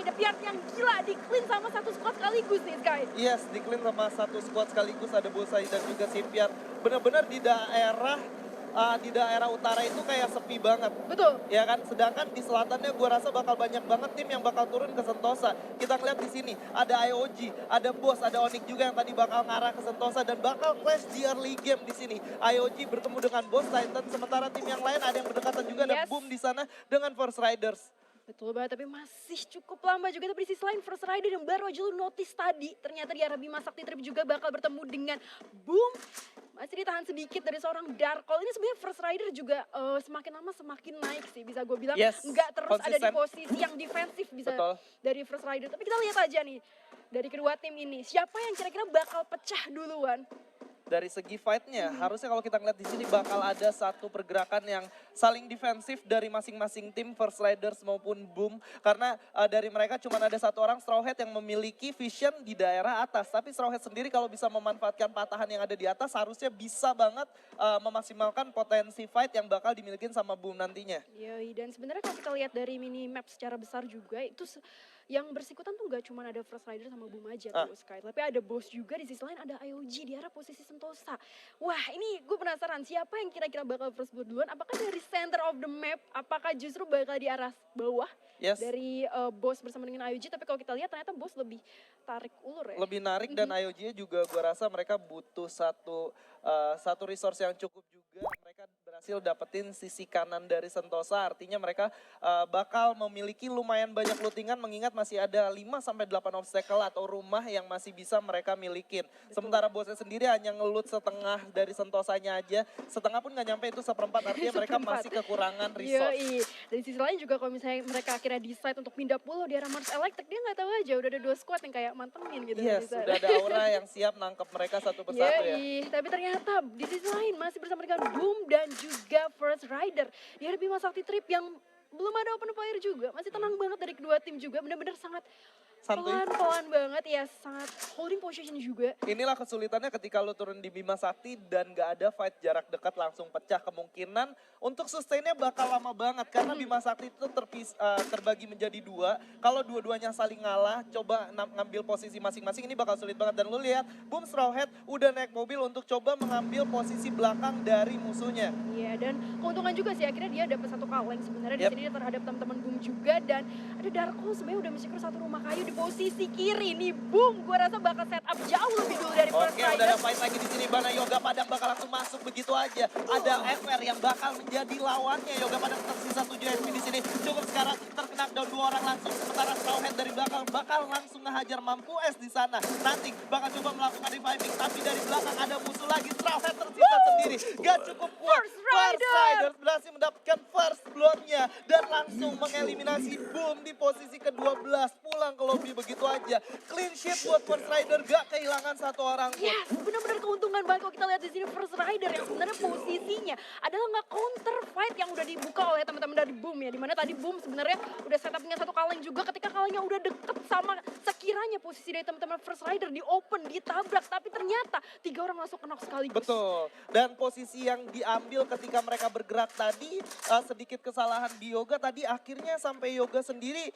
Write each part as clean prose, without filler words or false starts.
Piart yang gila di clean sama satu squad sekaligus nih Sky. Yes, di clean sama satu squad sekaligus ada Bosai dan juga Simpiar. Benar-benar di daerah utara itu kayak sepi banget. Betul. Ya kan, sedangkan di selatannya gue rasa bakal banyak banget tim yang bakal turun ke Sentosa. Kita ngeliat di sini ada IOG, ada Boss, ada Onyx juga yang tadi bakal ngarah ke Sentosa dan bakal clash di early game di sini. IOG bertemu dengan Boss Titan, sementara tim yang lain ada yang berdekatan juga, ada Yes. Boom di sana dengan First Riders. Betul banget, tapi masih cukup lama juga. Tapi di sisi lain First Rider yang baru aja lu notice tadi, ternyata di arah Bima Sakti Trip juga bakal bertemu dengan Boom. Masih ditahan sedikit dari seorang Darkol. Ini sebenarnya First Rider juga semakin lama semakin naik sih, bisa gue bilang. Yes, Nggak terus ada di konsisten. posisi yang defensif bisa Betul. dari First Rider. Tapi kita lihat aja nih, dari kedua tim ini, siapa yang kira-kira bakal pecah duluan? Dari segi fight-nya, harusnya kalau kita ngeliat di sini bakal ada satu pergerakan yang saling defensif dari masing-masing tim, First Riders maupun Boom. Karena dari mereka cuma ada satu orang Straw Hat yang memiliki vision di daerah atas. Tapi Straw Hat sendiri kalau bisa memanfaatkan patahan yang ada di atas, harusnya bisa banget memaksimalkan potensi fight yang bakal dimiliki sama Boom nantinya. Yoi, dan sebenarnya kalau kita lihat dari mini map secara besar juga, itu yang bersikutan tuh gak cuma ada First Rider sama Boom aja tuh Sky. Tapi ada Boss juga, di sisi lain ada IOG di arah posisi Sentosa. Wah ini gue penasaran siapa yang kira-kira bakal first blood duluan. Apakah dari center of the map, apakah justru bakal di arah bawah Yes. dari Boss bersama dengan IOG. Tapi kalau kita lihat ternyata Boss lebih tarik ulur ya. Lebih narik dan IOG juga gue rasa mereka butuh satu resource yang cukup juga. Mereka berhasil dapetin sisi kanan dari Sentosa, artinya mereka bakal memiliki lumayan banyak lootingan mengingat masih ada 5-8 obstacle atau rumah yang masih bisa mereka milikin. Sementara Bosnya sendiri hanya ngelut setengah dari Sentosanya aja, setengah pun gak nyampe, itu seperempat, artinya mereka masih kekurangan resource. Yoi. Dari sisi lain juga kalau misalnya mereka akhirnya decide untuk pindah pulau di arah Mars Electric, dia nggak tahu aja udah ada 2 squad yang kayak mantengin gitu. Yes, di sana. sudah ada Aura yang siap nangkep mereka satu persatu ya. Yoi, tapi ternyata di sisi lain masih bersama dengan Boom dan juga First Rider. Di arah Bima Sakti Trip yang belum ada open fire juga, masih tenang banget dari kedua tim juga, benar-benar sangat Santuy. pelan-pelan banget ya, sangat holding position juga. Inilah kesulitannya ketika lu turun di Bima Sakti dan gak ada fight jarak dekat langsung pecah. Kemungkinan untuk sustainnya bakal lama banget karena Bima Sakti itu terbagi menjadi 2. Kalau dua-duanya saling ngalah, coba ngambil posisi masing-masing, ini bakal sulit banget. Dan lu lihat Boom Straw Hat udah naik mobil untuk coba mengambil posisi belakang dari musuhnya. Iya, dan keuntungan juga sih akhirnya dia dapat satu kaleng sebenarnya di sini dia terhadap teman-teman Boom juga, dan ada Darko sebenarnya udah mensecure satu rumah kayu di posisi kiri nih. Boom, gue rasa bakal set up jauh lebih dulu dari First Oke, udah Rider. ada fight lagi di sini. Bana Yoga Padang bakal langsung masuk begitu aja. Ada FR yang bakal menjadi lawannya. Yoga Padang tersisa 7 HP di sini. Cukup sekarang terkena down 2 orang langsung. Sementara Straw Hat dari belakang bakal langsung ngehajar Mampu S di sana. Nanti bakal coba melakukan reviving, tapi dari belakang ada musuh lagi. Straw Hat tersisa sendiri. Gak cukup kuat. First Rider berhasil mendapatkan first blood-nya dan langsung mengeliminasi Boom di posisi ke-12. Pulang ke lobby begitu aja. Clean sheet buat First Rider, gak kehilangan satu orang pun. Yes, benar-benar keuntungan banget kalau kita lihat di sini First Rider yang sebenarnya posisinya adalah nggak counter fight yang udah dibuka oleh teman-teman dari Boom ya. Dimana tadi Boom sebenarnya udah setup dengan satu kaleng juga, ketika kalengnya udah deket sama sekiranya posisi dari teman-teman First Rider di open, ditabrak, tapi ternyata 3 orang langsung knock sekaligus. Betul, dan posisi yang diambil ketika mereka bergerak tadi, sedikit kesalahan di Yoga tadi, akhirnya sampai Yoga sendiri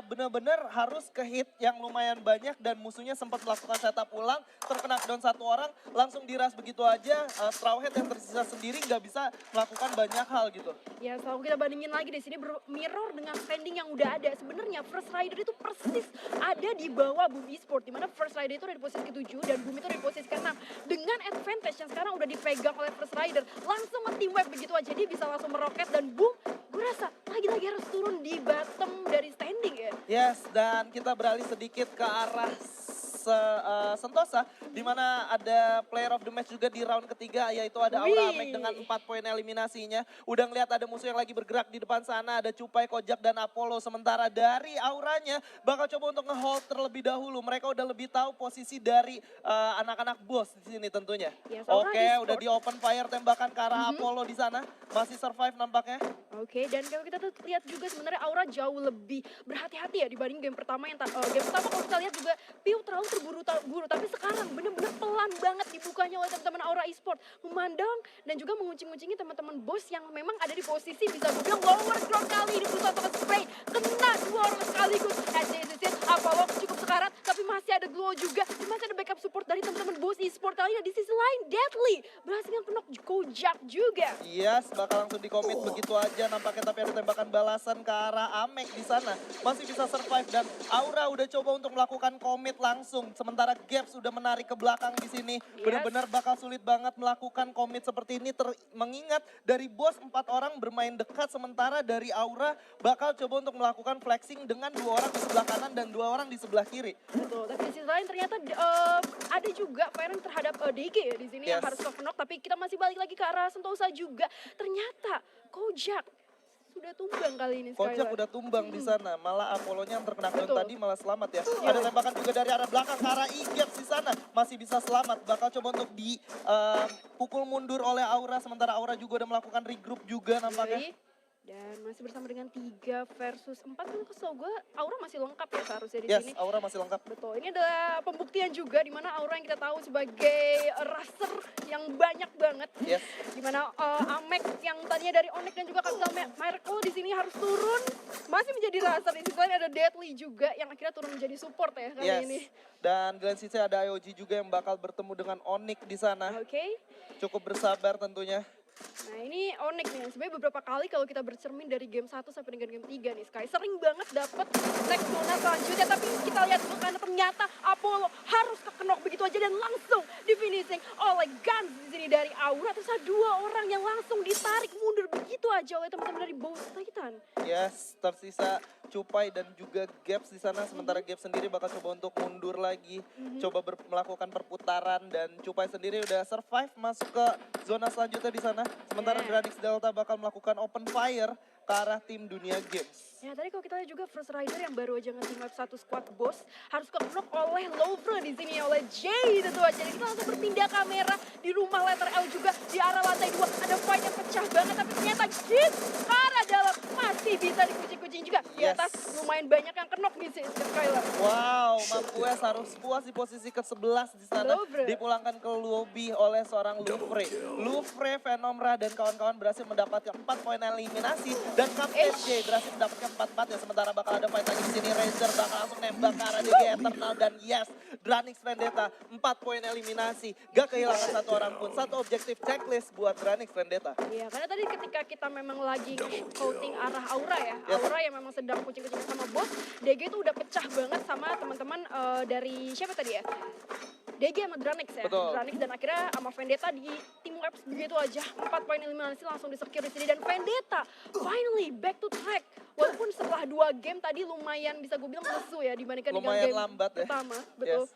benar-benar harus ke hit yang lumayan banyak dan musuhnya sempat melakukan setup ulang, terkena down satu orang, langsung diras begitu aja. Straw Hat yang tersisa sendiri nggak bisa melakukan banyak hal gitu. Ya, kalau kita bandingin lagi di sini mirror dengan standing yang udah ada. Sebenarnya First Rider itu persis ada di bawah Boom Esport, di mana First Rider itu ada di posisi ke-7 dan Boom itu ada di posisi ke-6. Dengan advantage yang sekarang udah dipegang oleh First Rider, langsung nge-team wipe begitu aja, dia bisa langsung meroket, dan Boom gue rasa lagi-lagi harus turun di bottom dari standing ya. Yes, dan kita beralih sedikit ke arah Sentosa, di mana ada player of the match juga di round ketiga, yaitu ada Aura Amek dengan 4 poin eliminasinya. Udah ngeliat ada musuh yang lagi bergerak di depan sana, ada Cupai, Kojak, dan Apollo. Sementara dari Auranya bakal coba untuk nge-hold terlebih dahulu. Mereka udah lebih tahu posisi dari anak-anak Boss di sini tentunya. Yes, Aura Oke, Esport. udah di open fire tembakan ke arah Apollo di sana. Masih survive nampaknya. Oke, dan kalau kita tuh lihat juga sebenarnya Aura jauh lebih berhati-hati ya dibanding game pertama game pertama kalau kita lihat juga Piu terlalu terburu-buru, tapi sekarang bener-bener pelan banget dibukanya oleh teman-teman Aura Esport, memandang dan juga menguncing-uncingi teman-teman Boss yang memang ada di posisi bisa gue bilang lower ground kali ini, berusaha untuk spray, kena 2 orang sekaligus. Sport kali ini. Di sisi lain, Deadly berhasil knock Kojak juga. Yes, bakal langsung dikomit begitu aja nampaknya, tapi ada tembakan balasan ke arah Amek di sana. Masih bisa survive dan Aura udah coba untuk melakukan komit langsung. Sementara Gaps udah menarik ke belakang di sini. Benar-benar bakal sulit banget melakukan komit seperti ini. Mengingat dari bos 4 orang bermain dekat, sementara dari Aura bakal coba untuk melakukan flexing dengan 2 orang di sebelah kanan dan 2 orang di sebelah kiri. Betul, tapi di sisi lain ternyata ada juga firing terhadap DG ya di sini yang harus knock. Tapi kita masih balik lagi ke arah Sentosa juga. Ternyata Kojak sudah tumbang kali ini. Kojak udah tumbang di sana, malah Apollo-nya yang terkena down tadi malah selamat ya. Ada tembakan juga dari arah belakang ke arah Igaps di sana, masih bisa selamat. Bakal coba untuk dipukul mundur oleh Aura, sementara Aura juga udah melakukan regroup juga nampaknya. Dan masih bersama dengan 3 versus 4, kan kesel gue Aura masih lengkap ya seharusnya di sini. Yes, Aura masih lengkap. Betul, ini adalah pembuktian juga di mana Aura yang kita tahu sebagai raster yang banyak banget. Yes. Dimana Amek yang tadinya dari Onyx dan juga Capital Miracle di sini harus turun, masih menjadi raster. Di sisi lain ada Deadly juga yang akhirnya turun menjadi support ya kali ini. Dan Glenn Sisi ada IOG juga yang bakal bertemu dengan Onyx di sana. Cukup bersabar tentunya. Nah ini Onyx nih, sebenarnya beberapa kali kalau kita bercermin dari game 1 sampai dengan game 3 nih Sky, sering banget dapet next zona selanjutnya, tapi kita lihat dulu karena ternyata Apollo harus kekenok begitu aja dan langsung di finishing oleh Guns di sini dari Aura. Terus ada 2 orang yang langsung ditarik mundur begitu aja oleh teman-teman dari Boss Titan. Yes, tersisa Cupai dan juga Gaps di sana, sementara Gaps sendiri bakal coba untuk mundur lagi, coba melakukan perputaran, dan Cupai sendiri udah survive masuk ke zona selanjutnya di sana. Sementara Granix Delta bakal melakukan open fire ke arah tim Dunia Games. Ya tadi kalau kita lihat juga First Rider yang baru aja nge-team up satu squad boss harus ke-knock oleh Louvre di sini oleh Jay tentu aja. Jadi kita langsung berpindah kamera di rumah letter L juga di arah lantai 2 ada fight yang pecah banget, tapi ternyata Git ke arah dalam masih bisa dikucing-kucing juga. Di atas lumayan banyak yang ke-knock nih sih Skylar. Wow, Marquez harus puas di posisi ke-11 di sana. Dipulangkan ke lobby oleh seorang Louvre. Louvre, Venomra dan kawan-kawan berhasil mendapatkan 4 poin eliminasi dan Kapten J berhasil mendapatkan 4-4 ya. Sementara bakal ada fight lagi di sini. Ranger bakal langsung nembak ke arah DG Eternal dan yes, Dranix Vendetta 4 poin eliminasi. Gak kehilangan satu orang pun. Satu objektif checklist buat Dranix Vendetta. Iya, karena tadi ketika kita memang lagi coating arah Aura ya. Aura yang memang sedang kucing-kucing sama bos. DG itu udah pecah banget sama teman-teman dari siapa tadi ya? DG sama Dranix ya. Dranix dan akhirnya sama Vendetta di team webs begitu aja. 4 poin eliminasi langsung di-secure di sini dan Vendetta finally back to track. Walaupun setelah 2 game tadi lumayan bisa gue bilang lesu ya dibandingkan dengan game lambat pertama. Betul.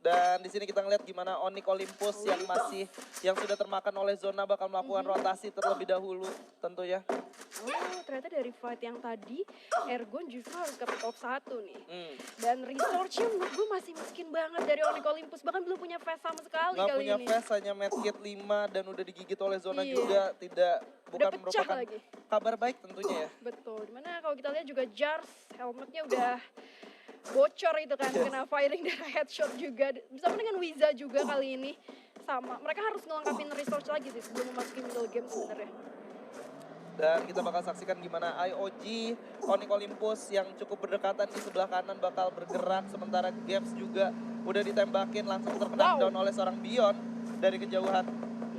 Dan di sini kita ngeliat gimana Onyx Olympus yang sudah termakan oleh zona bakal melakukan rotasi terlebih dahulu tentunya. Oh, ternyata dari fight yang tadi Ergon justru harus ke pick off 1 nih. Dan resource-nya menurut gue masih miskin banget dari Onyx Olympus, bahkan belum punya face sama sekali kali ini. Gak punya face, hanya medkit 5 dan udah digigit oleh zona juga, bukan merupakan kabar baik tentunya ya. Betul, dimana kalau kita lihat juga Jars helmetnya udah bocor itu kan, kena firing dari headshot juga. Bersama dengan Wiza juga kali ini. Sama, mereka harus ngelengkapin resource lagi sih sebelum memasuki middle game sebenarnya. Dan kita bakal saksikan gimana IOG, Onyx Olympus yang cukup berdekatan di sebelah kanan bakal bergerak. Sementara Gaps juga udah ditembakin langsung terkena down oleh seorang Bion dari kejauhan.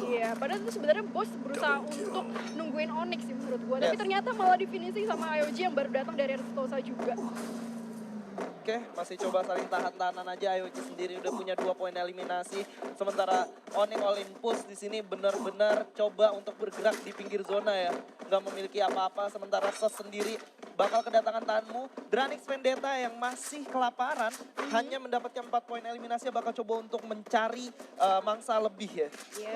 Iya, padahal itu sebenarnya bos berusaha untuk nungguin Onyx sih menurut gue. Tapi ternyata malah di finishing sama IOG yang baru datang dari Sentosa juga. Oke, masih coba saling tahan-tahanan aja. IOG sendiri udah punya 2 poin eliminasi. Sementara Onyx Olympus di sini benar-benar coba untuk bergerak di pinggir zona ya. Nggak memiliki apa-apa. Sementara Ses sendiri bakal kedatangan tahanmu. Dranix Vendetta yang masih kelaparan hanya mendapatkan 4 poin eliminasi, bakal coba untuk mencari mangsa lebih ya.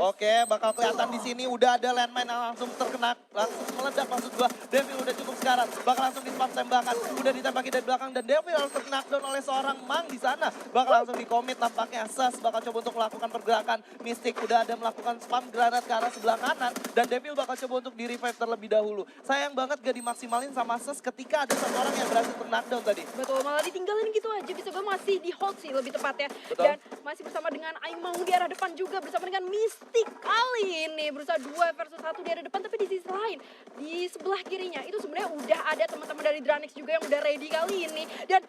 Oke, bakal kelihatan di sini udah ada landmine yang langsung terkena, langsung meledak maksud gua. Devil udah cukup sekarang, bakal langsung di spam tembakan, udah ditembaki dari belakang dan Devil harus terkena down oleh seorang Mang di sana. Bakal langsung dikomit nampaknya. Ses bakal coba untuk melakukan pergerakan. Mystic udah ada melakukan spam granat ke arah sebelah kanan dan Devil bakal coba untuk di revive terlebih dahulu. Sayang banget gak dimaksimalin sama Ses ketika ada satu orang yang berhasil knockdown tadi. Betul, malah ditinggalin gitu aja. Bisa gue masih di hold sih lebih tepatnya. Dan masih bersama dengan Aimau di arah depan juga. Bersama dengan Mystic kali ini. Berusaha 2 versus 1 di arah depan. Tapi di sisi lain, di sebelah kirinya itu sebenarnya udah ada teman-teman dari Dranix juga yang udah ready kali ini. Dan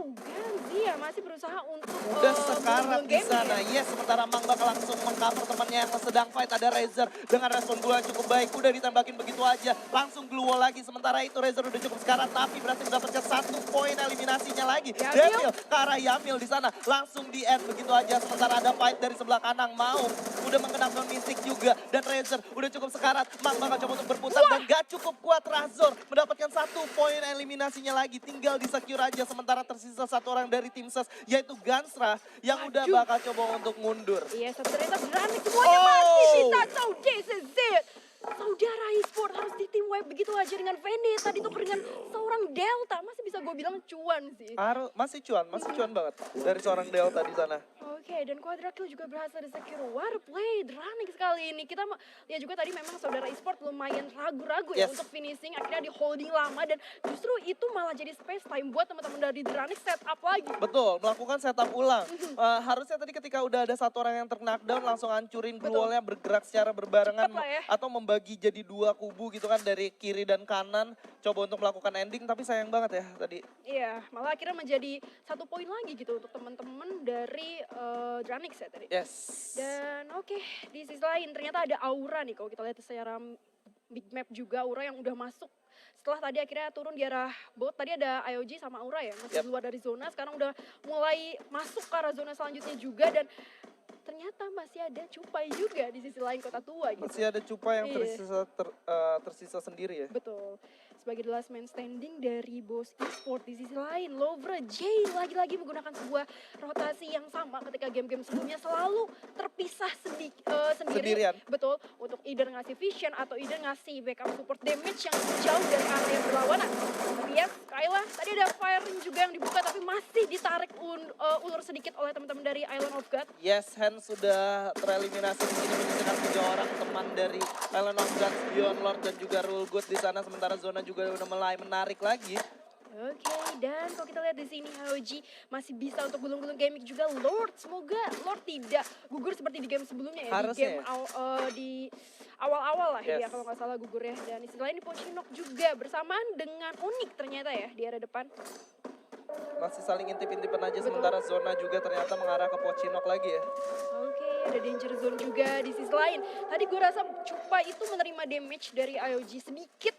Ganzi ya masih berusaha untuk Udah sekarat di game sana. ya. Yes, sementara Mang bakal langsung mengcover temannya yang sedang fight. Ada Razer dengan respon gula yang cukup baik. Udah ditembakin begitu aja. Langsung glue wall lagi. Sementara itu Razer udah cukup sekarat tapi berhasil mendapatkan 1 poin eliminasinya lagi. Yamil. Devil ke arah Yamil di sana. Langsung di end begitu aja. Sementara ada fight dari sebelah kanan. Mau udah mengenakan Mystic juga. Dan Razer udah cukup sekarat. Mang bakal coba untuk berputar dan gak cukup kuat. Razor mendapatkan 1 poin eliminasinya lagi. Tinggal di secure aja. Sementara tersisa 1 orang dari tim SES yaitu Gansra yang udah Waduh. bakal coba untuk mundur. Iya, ternyata berani semuanya masih bisa. So this is it. Saudara e-sport harus di tim wipe begitu aja dengan Vendetta ditukar dengan seorang Delta. Masih bisa gue bilang cuan sih. Masih cuan banget dari seorang Delta di sana. Oke, dan Quadra Kill juga berhasil di-secure. What a play, running sekali ini. Kita lihat juga tadi memang saudara e-sport lumayan ragu-ragu ya Yes. untuk finishing. Akhirnya di holding lama dan justru itu malah jadi space time buat teman-teman dari Dranik set up lagi. Betul, melakukan setup ulang. Harusnya tadi ketika udah ada 1 orang yang knockdown langsung hancurin glue Betul. wall-nya bergerak secara berbarengan Cepet lah ya. atau membagi jadi 2 kubu gitu kan dari kiri dan kanan coba untuk melakukan ending tapi sayang banget ya tadi. Iya, malah akhirnya menjadi 1 poin lagi gitu untuk teman-teman dari Dranik set tadi. Yes. Dan oke, di sisi lain ternyata ada Aura nih kalau kita lihat secara big map juga Aura yang udah masuk. Setelah tadi akhirnya turun di arah bot, tadi ada IOG sama Aura ya, masih Yep. keluar dari zona, sekarang udah mulai masuk ke arah zona selanjutnya juga dan ternyata masih ada Cupai juga di sisi lain kota tua gitu. Masih ada Cupa yang Iya. tersisa sendiri ya. Betul. Sebagai the last man standing dari Boss Esport di sisi lain, Lovre J lagi-lagi menggunakan sebuah rotasi yang sama ketika game-game sebelumnya selalu terpisah Sendirian. Betul, untuk either ngasih vision atau either ngasih backup support damage yang jauh dari area berlawanan. Tapi ya, Kayla, tadi ada firing juga yang dibuka tapi masih ditarik ulur sedikit oleh teman-teman dari Island of God. Yes, Hans sudah tereliminasi di sini menyisakan 3 orang teman dari Island of Gods, Beyond Lord dan juga Rule Good di sana. Sementara zona juga udah mulai menarik lagi. Oke, dan kalau kita lihat di sini HOG masih bisa untuk gulung-gulung gaming juga Lord. Semoga Lord tidak gugur seperti di game sebelumnya ya. Harusnya Di awal-awal lah ya Yes. kalau nggak salah gugur ya. Dan istilahnya di Pochinok juga bersamaan dengan Unik ternyata ya di area depan. Masih saling intip-intipan aja Betul. sementara zona juga ternyata mengarah ke Pochinok lagi ya. Oke, ada danger zone juga di sisi lain. Tadi gue rasa Cupa itu menerima damage dari IOG sedikit.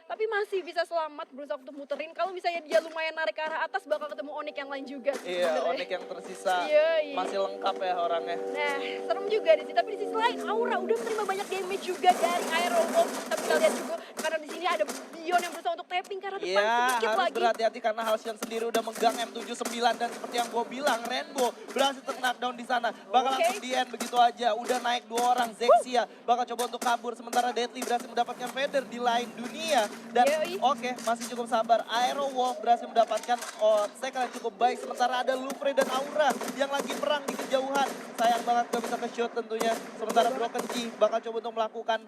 Tapi masih bisa selamat berusaha untuk muterin. Kalau misalnya dia lumayan narik ke arah atas bakal ketemu Onyx yang lain juga. sih Iya, sebenarnya. Onyx yang tersisa Iya. masih lengkap ya orangnya. Nah, serem juga di sini. Tapi di sisi lain, Aura udah menerima banyak damage juga dari Aero Bomb. Tapi kita lihat juga karena di sini ada Bion yang berusaha untuk tapping ke arah depan Iya, sedikit harus lagi. berhati-hati karena Halcyon sendiri udah megang M79 dan seperti yang gue bilang, Rainbow berhasil knockdown di sana. Bakal Oke. langsung di end begitu aja. Udah naik 2 orang, Zexia bakal coba untuk kabur. Sementara Deadly berhasil mendapatkan feather di lain dunia. Dan Yoi. oke, masih cukup sabar. Aero Wolf berhasil mendapatkan cycle yang cukup baik. Sementara ada Lufre dan Aura yang lagi perang di kejauhan. Sayang banget gak bisa ke-shoot tentunya. Sementara Broken G bakal coba untuk melakukan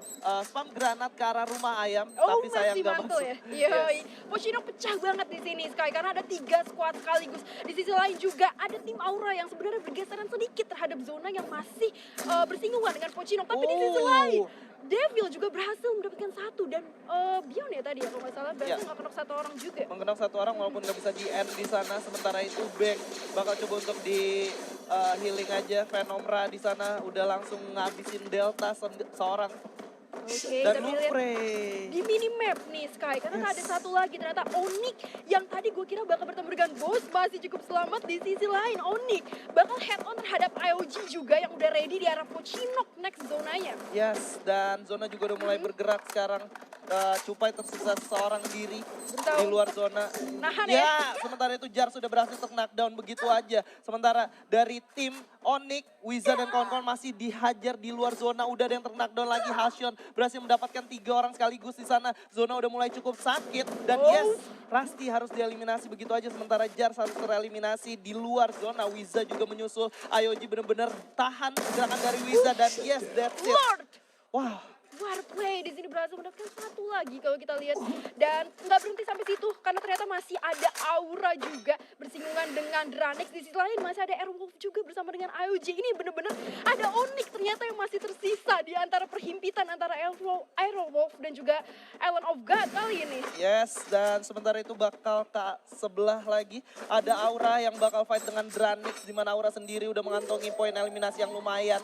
spam granat ke arah rumah ayam. Tapi sayang masih gak mantul masuk. ya. Yoi. Yes. Pochinok pecah banget di sini Sky karena ada 3 squad sekaligus. Di sisi lain juga ada tim Aura yang sebenarnya bergeseran sedikit terhadap zona yang masih bersinggungan dengan Pochinok. Tapi di sisi Oh. lain Devil juga berhasil mendapatkan 1 dan Bion ya tadi ya kalau nggak salah berhasil Ya. nggak knock 1 orang juga. Mengenang 1 orang walaupun gak bisa di end di sana. Sementara itu Bang bakal coba untuk di healing aja. Venomra di sana udah langsung ngabisin Delta seorang. Oke, Dan tapi lihat Lufre. di minimap nih Sky karena ada Yes. satu lagi ternyata Onyx yang tadi gue kira bakal bertemu dengan Boss masih cukup selamat. Di sisi lain Onyx bakal head on terhadap IOG juga yang udah ready di arah Pochinok next zonanya. Yes, dan zona juga udah mulai bergerak sekarang. Cupai tersisa seorang diri Betul. di luar zona. Nahan ya, ya. sementara itu Jar sudah berhasil knockdown begitu aja. Sementara dari tim Onyx, Wiza dan kawan-kawan masih dihajar di luar zona. Udah ada yang knockdown lagi. Halcyon berhasil mendapatkan 3 orang sekaligus di sana. Zona udah mulai cukup sakit. Dan Oh. yes, Rusty harus dieliminasi begitu aja. Sementara Jar harus tereliminasi di luar zona. Wiza juga menyusul. IOG bener-bener tahan gerakan dari Wiza. Dan yes, that's it. Lord, Wow. Warplay di sini berhasil mendapatkan satu lagi kalau kita lihat, dan nggak berhenti sampai situ karena ternyata masih ada Aura juga bersinggungan dengan Dranex. Di sisi lain masih ada Airwolf juga bersama dengan AOJ. Ini bener-bener ada Onyx ternyata yang masih tersisa di antara perhimpitan antara Airwolf dan juga Island of God kali ini. Yes, dan sementara itu bakal sebelah lagi ada Aura yang bakal fight dengan Dranex, di mana Aura sendiri udah mengantongi poin eliminasi yang lumayan.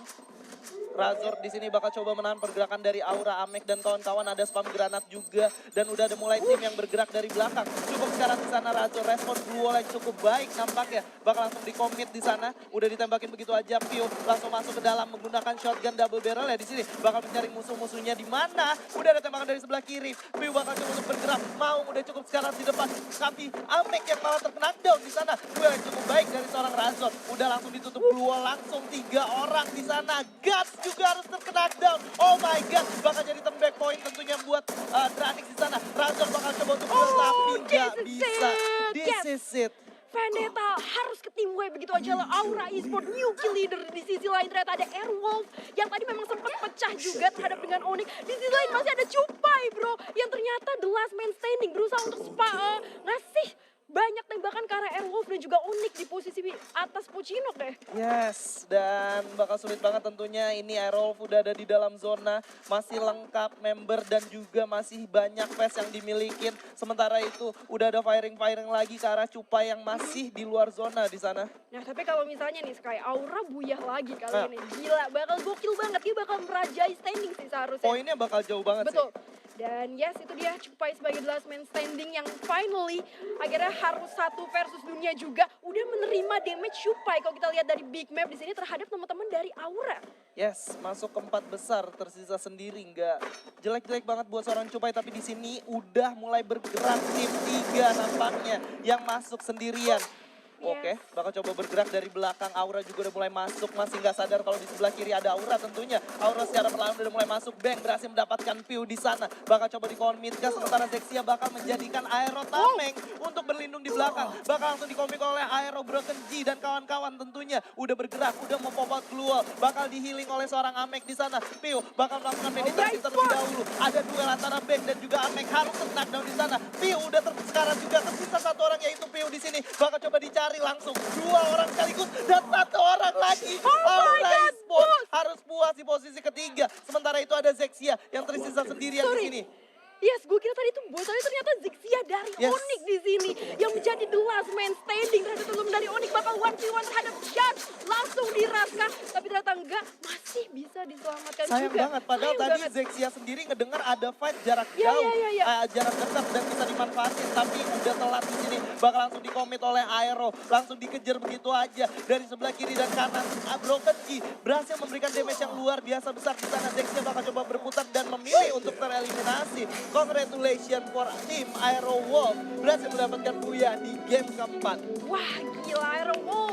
Razor di sini bakal coba menahan pergerakan dari Aura, Amek dan kawan-kawan, ada spam granat juga dan udah ada mulai tim yang bergerak dari belakang. Cukup sekarang di sana Razor respon blue wall yang cukup baik nampaknya, bakal langsung dikomit di sana. Udah ditembakin begitu aja, Pio langsung masuk ke dalam menggunakan shotgun double barrel ya di sini. Bakal mencari musuh-musuhnya di mana. Udah ada tembakan dari sebelah kiri. Pio bakal coba untuk bergerak, mau udah cukup sekarang di depan. Tapi Amek yang malah terkena down di sana. Duel yang cukup baik dari seorang Razor. Udah langsung ditutup blue wall, langsung 3 orang di sana. Guts juga harus terkena down. Oh my god, bakal jadi comeback point tentunya buat Dranex di sana. Razor bakal coba untuk duel tapi nggak bisa. This is it. Vendetta harus ke tim W begitu aja lah. Aura Esport new kill leader. Di sisi lain ternyata ada Airwolf yang tadi memang sempat pecah juga terhadap dengan Onyx. Di sisi lain masih ada Cupai bro yang ternyata the last man standing berusaha untuk ngasih banyak tembakan ke arah Airwolf dan juga Onyx di posisi atas Pochinok deh. Yes, dan bakal sulit banget tentunya. Ini Airwolf udah ada di dalam zona, masih lengkap member dan juga masih banyak face yang dimilikin. Sementara itu udah ada firing-firing lagi ke arah Cupai yang masih di luar zona di sana. Nah tapi kalau misalnya nih Sky, Aura buyah lagi kali ini. Gila, bakal gokil banget. Dia bakal merajai standing sih seharusnya. Poinnya bakal jauh banget Betul. sih. Dan yes, itu dia Cupai sebagai the last man standing yang finally akhirnya harus 1 versus dunia juga. Udah menerima damage Cupai kalau kita lihat dari big map di sini terhadap teman-teman dari Aura. Yes, masuk ke 4 besar, tersisa sendiri. Nggak jelek-jelek banget buat seorang Cupai, tapi di sini udah mulai bergerak tim 3 nampaknya yang masuk sendirian. Oke, bakal coba bergerak dari belakang. Aura juga udah mulai masuk, masih nggak sadar kalau di sebelah kiri ada Aura tentunya. Aura secara perlahan udah mulai masuk, Bang berhasil mendapatkan Piu di sana. Bakal coba di-commit gas, sementara Zexia bakal menjadikan Aero Tameng untuk berlindung di belakang. Bakal langsung di-commit oleh Aero Broken G dan kawan-kawan tentunya. Udah bergerak, udah mau pop out keluar. Bakal di-healing oleh seorang Amek di sana. Piu bakal melakukan penetrasi terlebih dahulu. Ada duel antara Bang dan juga Amek, harus knockdown di sana. Piu udah sekarang juga tersisa 1 orang yaitu Piu di sini. Bakal coba dicari langsung 2 orang sekaligus dan 1 orang lagi. Aura Esport harus puas di posisi ketiga. Sementara itu ada Zexia yang tersisa sendirian di sini. Yes, gue kira tadi itu bosannya ternyata Zexia dari Onyx di sini yang menjadi the last man standing terhadap teman dari Onyx bakal 1v1 terhadap Chad langsung diraskan, tapi ternyata enggak, masih bisa diselamatkan Sayang juga. banget, padahal Sayang tadi banget. Zexia sendiri ngedengar ada fight jarak jauh, jarak dekat dan bisa dimanfaatin, tapi udah telat di sini. Bakal langsung dikomit oleh Aero, langsung dikejar begitu aja dari sebelah kiri dan kanan. Broken G berhasil memberikan damage yang luar biasa besar di sana. Zexia bakal coba berputar dan memilih untuk tereliminasi. Congratulations for tim Aero Wolf berhasil mendapatkan Buya di game keempat. Wah gila, Aero Wolf